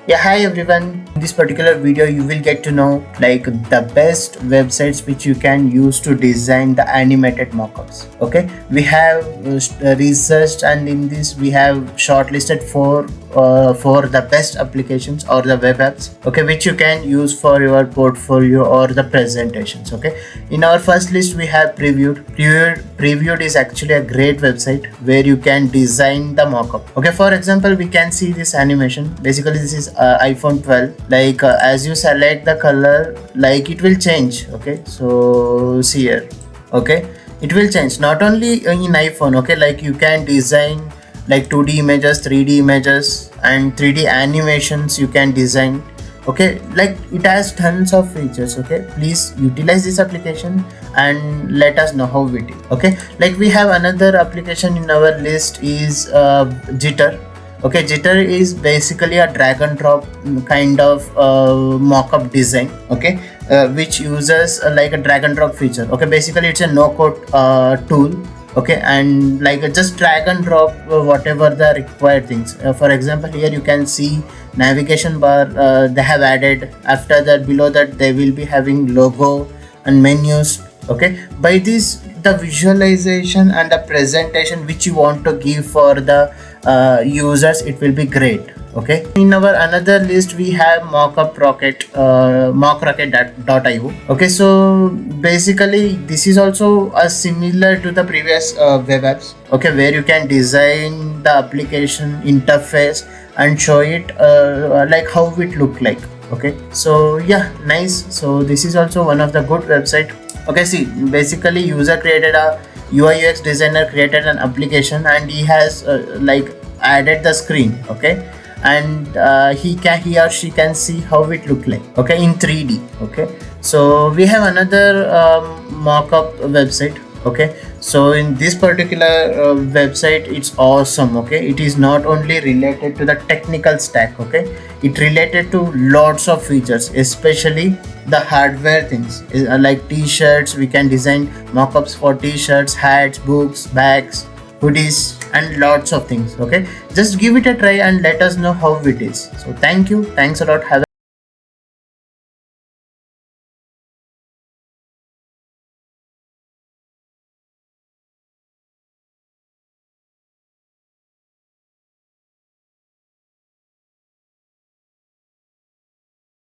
Yeah, hi everyone. In this particular video, you will get to know like the best websites which you can use to design the animated mockups. Okay, we have researched, and in this we have shortlisted for the best applications or the web apps. Okay, which you can use for your portfolio or the presentations. Okay, in our first list we have Previewed is actually a great website where you can design the mockup. Okay, for example, we can see this animation. Basically, this is iPhone 12. Like as you select the color, like it will change. Okay, so see here. Okay, it will change not only in iPhone. Okay, like you can design like 2D images, 3D images, and 3D animations you can design. Okay, like it has tons of features. Okay, please utilize this application and let us know how it is. Okay, like we have another application in our list is Jitter. Okay, Jitter is basically a drag and drop kind of mock-up design. Okay, which uses like a drag and drop feature. Okay, basically it's a no code tool. Okay, and like just drag and drop whatever the required things. For example, here you can see navigation bar. They have added. After that, below that they will be having logo and menus. Okay, by this the visualization and the presentation which you want to give for the users, it will be great. Okay, in our another list we have mockrocket.io. Okay, so basically this is also similar to the previous web apps. Okay, where you can design the application interface and show it like how it look like. Okay, so yeah, nice. So this is also one of the good website. Okay, see, basically user created a UI UX designer created an application, and he has like added the screen. Okay, and he or she can see how it look like. Okay, in 3D. Okay, so we have another mockup website. Okay, so in this particular website, it's awesome. Okay, it is not only related to the technical stack. Okay, it related to lots of features, especially the hardware things. Like t-shirts, we can design mockups for t-shirts, hats, books, bags, hoodies, and lots of things. Okay, just give it a try and let us know how it is. So thanks a lot. Have a